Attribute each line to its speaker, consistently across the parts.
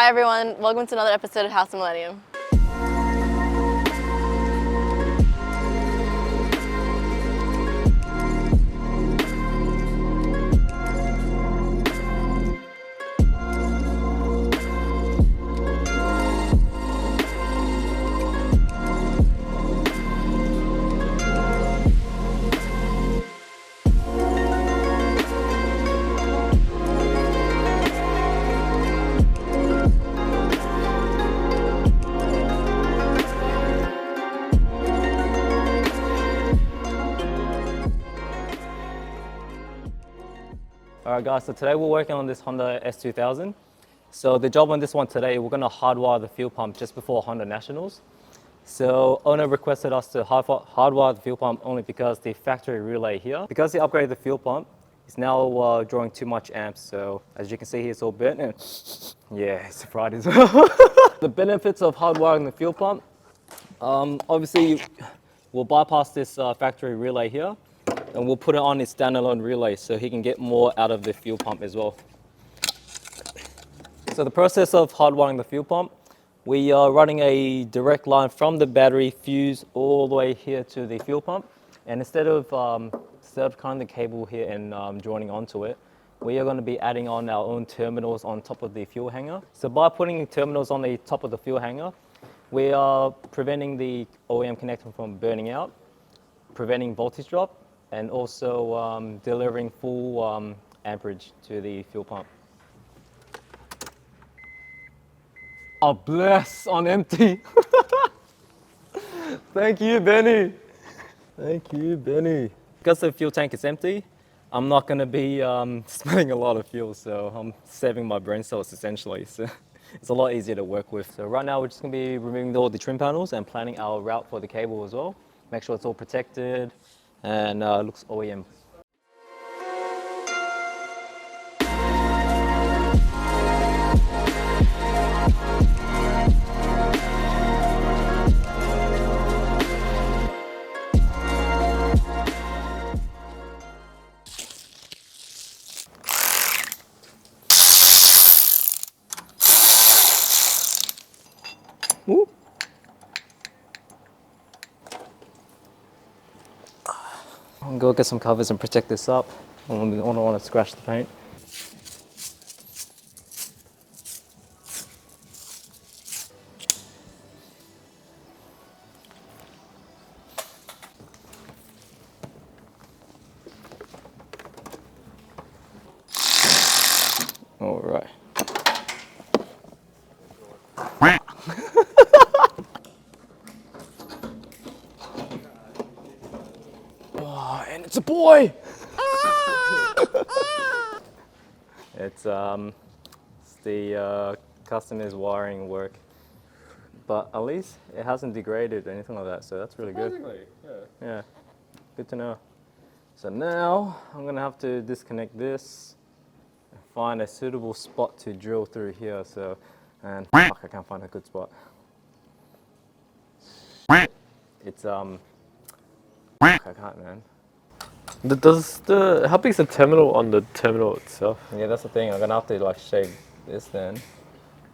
Speaker 1: Hi everyone, welcome to another episode of House of Millennium.
Speaker 2: Alright guys, so today we're working on this Honda S2000. So the job on this one today, we're going to hardwire the fuel pump just before Honda Nationals. So owner requested us to hardwire the fuel pump only because the factory relay here, because he upgraded the fuel pump, it's now drawing too much amps. So as you can see here, it's all bent and yeah, it's fried as well. The benefits of hardwiring the fuel pump, obviously we'll bypass this factory relay here, and we'll put it on its standalone relay so he can get more out of the fuel pump as well. So the process of hardwiring the fuel pump, we are running a direct line from the battery fuse all the way here to the fuel pump. And instead of cutting the cable here and joining onto it, we are going to be adding on our own terminals on top of the fuel hanger. So by putting terminals on the top of the fuel hanger, we are preventing the OEM connector from burning out, preventing voltage drop, and also delivering full amperage to the fuel pump. Oh, bless on empty. Thank you, Benny. Thank you, Benny. Because the fuel tank is empty, I'm not going to be spilling a lot of fuel, so I'm saving my brain cells essentially. So it's a lot easier to work with. So right now we're just going to be removing all the trim panels and planning our route for the cable as well. Make sure it's all protected and looks OEM. Woo. I'm gonna go get some covers and protect this up. I don't want to scratch the paint. All right. Oh, and it's a boy. It's the customer's wiring work, but at least it hasn't degraded or anything like that, so that's really good. Yeah, good to know. So now I'm gonna have to disconnect this and find a suitable spot to drill through here. So, and fuck, I can't find a good spot. It's I can't, man.
Speaker 3: How big is the terminal on the terminal itself?
Speaker 2: Yeah, that's the thing. I'm gonna have to like shave this then.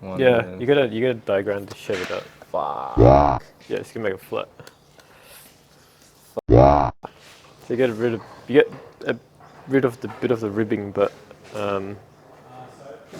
Speaker 3: Yeah, you got a diagram to shave it up.
Speaker 2: Fuck.
Speaker 3: Yeah, it's gonna make it flat. So you get rid of the bit of the ribbing, but you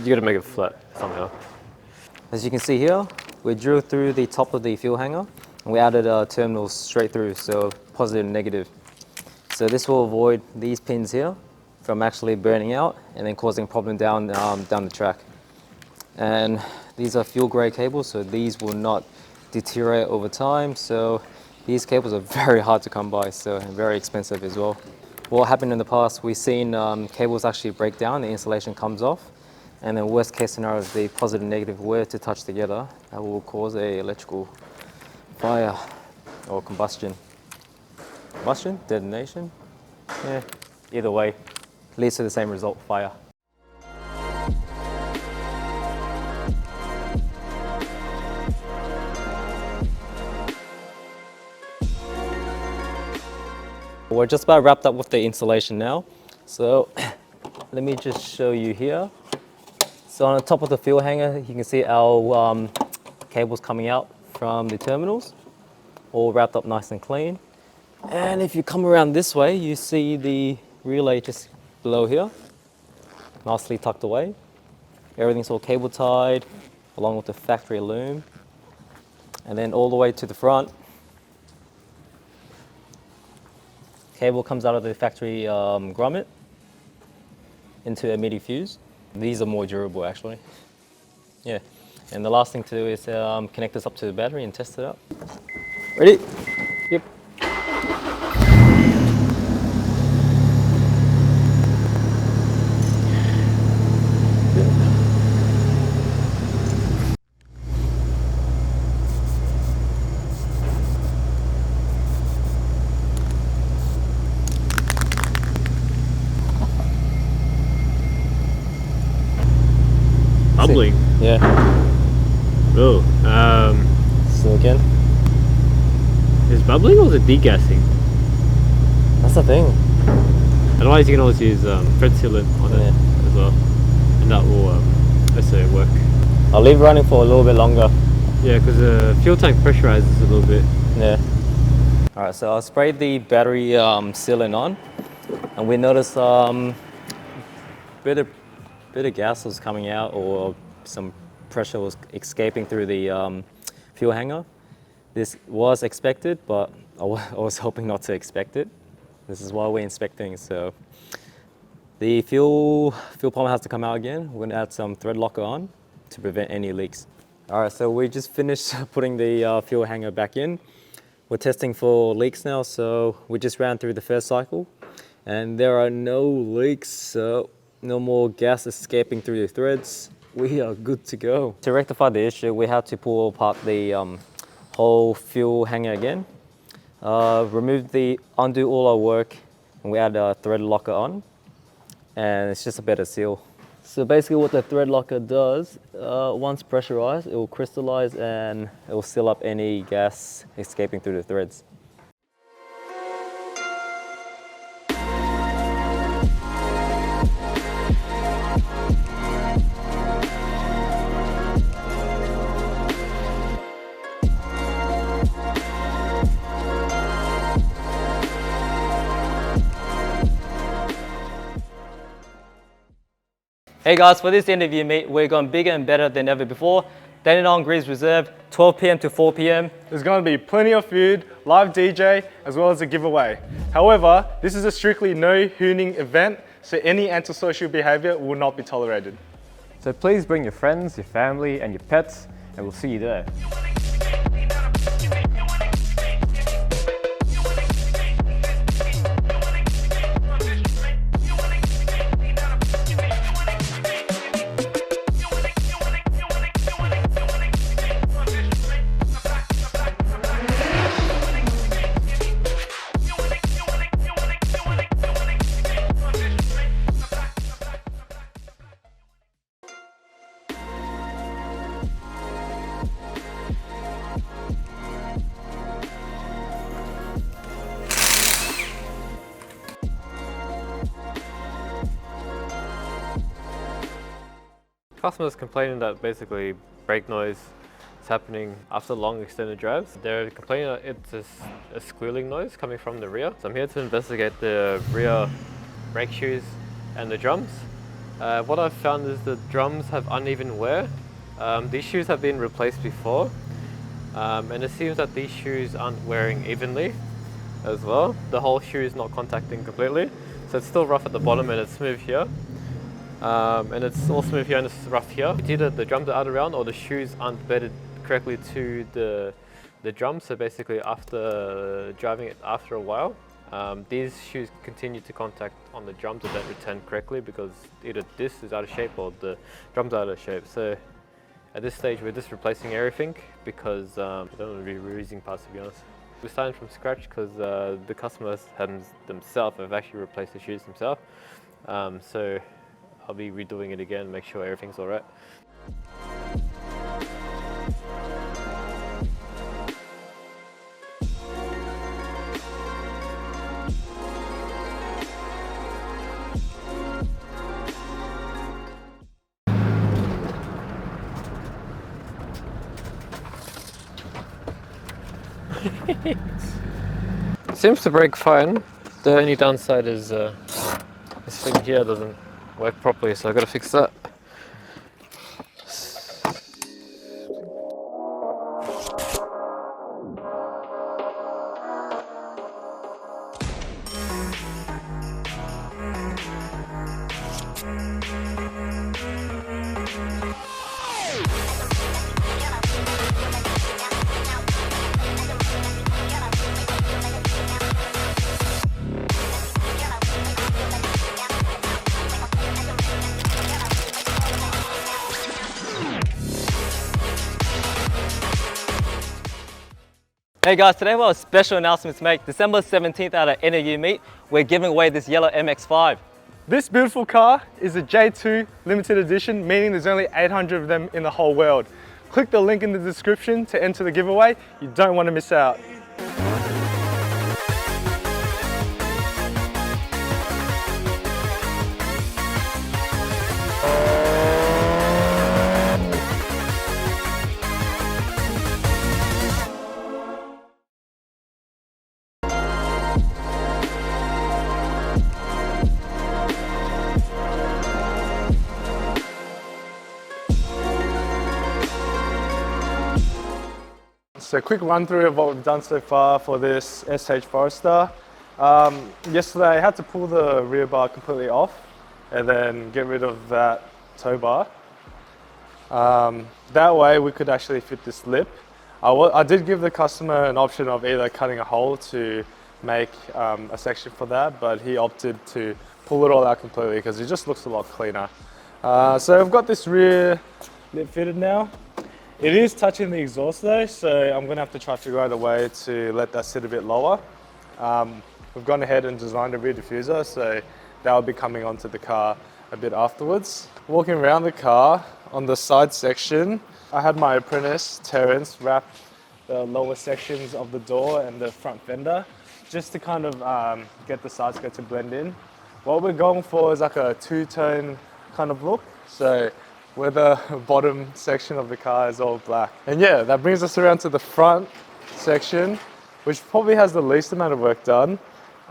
Speaker 3: got to make it flat somehow.
Speaker 2: As you can see here, we drilled through the top of the fuel hanger and we added terminals straight through, so positive and negative. So this will avoid these pins here from actually burning out and then causing a problem down the track. And these are fuel grade cables, so these will not deteriorate over time. So these cables are very hard to come by, so and very expensive as well. What happened in the past, we've seen cables actually break down, the insulation comes off, and then worst case scenario is the positive and negative were to touch together, that will cause a electrical fire or combustion. Combustion? Detonation? Yeah, either way, leads to the same result, fire. We're just about wrapped up with the installation now. So let me just show you here. So on the top of the fuel hanger, you can see our cables coming out from the terminals, all wrapped up nice and clean. And if you come around this way, you see the relay just below here, nicely tucked away. Everything's all cable tied, along with the factory loom. And then all the way to the front, cable comes out of the factory grommet into a MIDI fuse. These are more durable actually. Yeah. And the last thing to do is connect this up to the battery and test it out. Ready? Yep.
Speaker 3: Bubbling.
Speaker 2: Yeah.
Speaker 3: Oh.
Speaker 2: So again,
Speaker 3: Is it bubbling or is it degassing?
Speaker 2: that's the thing.
Speaker 3: Otherwise, you can always use thread sealant on it as well, and that will also work.
Speaker 2: I'll leave it running for a little bit longer.
Speaker 3: Yeah, because the fuel tank pressurizes a little bit.
Speaker 2: Yeah. All right, so I sprayed the battery sealant on, and we noticed bit of gas was coming out, or some pressure was escaping through the fuel hanger. This was expected, but I was hoping not to expect it. This is why we're inspecting. So the fuel pump has to come out again. We're gonna add some thread locker on to prevent any leaks. All right, so we just finished putting the fuel hanger back in. We're testing for leaks now, so we just ran through the first cycle and there are no leaks, so no more gas escaping through the threads. We are good to go. To rectify the issue, we had to pull apart the whole fuel hanger again. Undo all our work, and we add a thread locker on, and it's just a better seal. So basically what the thread locker does, once pressurized, it will crystallize and it will seal up any gas escaping through the threads. Hey guys, for this interview, mate, we're going bigger and better than ever before. Dandenong Greaves Reserve, 12 p.m. to 4 p.m.
Speaker 4: There's going to be plenty of food, live DJ, as well as a giveaway. However, this is a strictly no hooning event, so any antisocial behavior will not be tolerated.
Speaker 5: So please bring your friends, your family, and your pets, and we'll see you there.
Speaker 3: Customers complaining that basically brake noise is happening after long extended drives. They're complaining that it's a squealing noise coming from the rear. So I'm here to investigate the rear brake shoes and the drums. What I've found is the drums have uneven wear. These shoes have been replaced before, and it seems that these shoes aren't wearing evenly as well. The whole shoe is not contacting completely, so it's still rough at the bottom and it's smooth here. And it's all smooth here and it's rough here. It's either the drums are out around or the shoes aren't bedded correctly to the drums. So basically after driving it after a while, these shoes continue to contact on the drums and don't return correctly because either this is out of shape or the drums are out of shape. So at this stage we're just replacing everything because I don't want to be reusing parts, to be honest. We're starting from scratch because the customers themselves have actually replaced the shoes themselves. So I'll be redoing it again, make sure everything's all right. Seems to brake fine. The only downside is this thing here doesn't work properly, so I've got to fix that.
Speaker 2: Hey guys, today we have a special announcement to make. December 17th at our NAU meet, we're giving away this yellow MX-5.
Speaker 4: This beautiful car is a J2 limited edition, meaning there's only 800 of them in the whole world. Click the link in the description to enter the giveaway. You don't want to miss out. So quick run through of what we've done so far for this SH Forester. Yesterday I had to pull the rear bar completely off and then get rid of that tow bar. That way we could actually fit this lip. I did give the customer an option of either cutting a hole to make a section for that, but he opted to pull it all out completely because it just looks a lot cleaner. So I've got this rear lip fitted now. It is touching the exhaust though, so I'm going to have to try to figure out a way to let that sit a bit lower. We've gone ahead and designed a rear diffuser, so that will be coming onto the car a bit afterwards. Walking around the car, on the side section, I had my apprentice, Terrence, wrap the lower sections of the door and the front fender, just to kind of get the side skirt to blend in. What we're going for is like a two-tone kind of look, so where the bottom section of the car is all black. And yeah, that brings us around to the front section, which probably has the least amount of work done.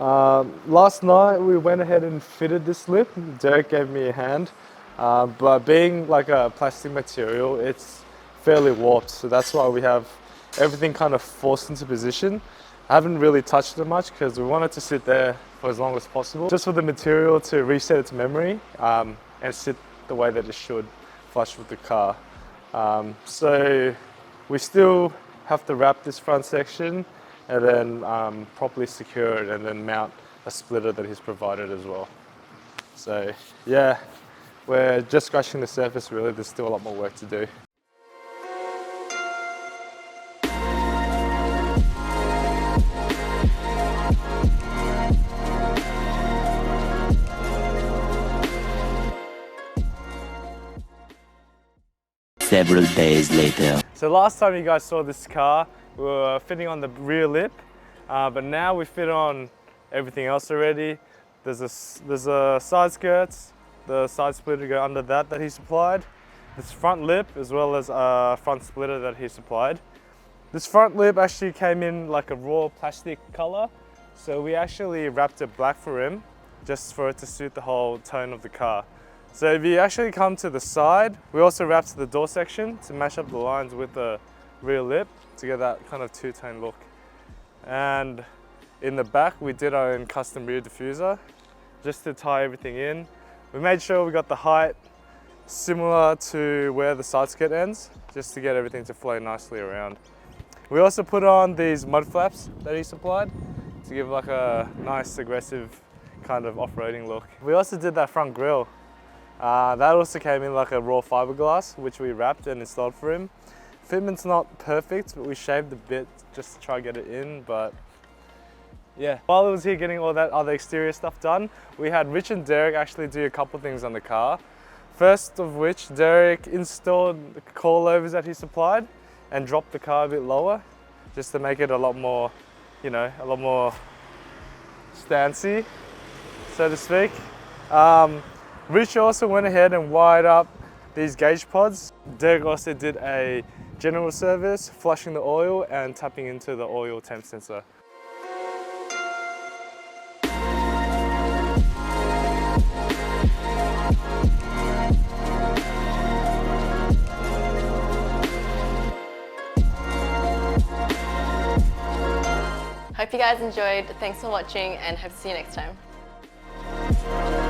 Speaker 4: Last night we went ahead and fitted this lip. Derrick gave me a hand, but being like a plastic material, it's fairly warped, so that's why we have everything kind of forced into position. I haven't really touched it much because we want it to sit there for as long as possible, just for the material to reset its memory and sit the way that it should, flush with the car. So we still have to wrap this front section and then properly secure it and then mount a splitter that he's provided as well. So yeah, we're just scratching the surface really, there's still a lot more work to do.
Speaker 6: Several days later.
Speaker 4: So last time you guys saw this car, we were fitting on the rear lip, but now we fit on everything else already. There's a side skirts, the side splitter go under that he supplied. This front lip as well as a front splitter that he supplied. This front lip actually came in like a raw plastic color, so we actually wrapped it black for him, just for it to suit the whole tone of the car. So if you actually come to the side, we also wrapped the door section to match up the lines with the rear lip to get that kind of two-tone look. And in the back, we did our own custom rear diffuser just to tie everything in. We made sure we got the height similar to where the side skirt ends, just to get everything to flow nicely around. We also put on these mud flaps that he supplied to give like a nice aggressive kind of off-roading look. We also did that front grille. That also came in like a raw fiberglass, which we wrapped and installed for him. Fitment's not perfect, but we shaved a bit just to try and get it in, but yeah. While I was here getting all that other exterior stuff done, we had Rich and Derrick actually do a couple things on the car. First of which, Derrick installed the coilovers that he supplied and dropped the car a bit lower, just to make it a lot more, you know, a lot more stancy, so to speak. Rich also went ahead and wired up these gauge pods. Derrick also did a General service, flushing the oil and tapping into the oil temp sensor.
Speaker 1: Hope you guys enjoyed. Thanks for watching and hope to see you next time.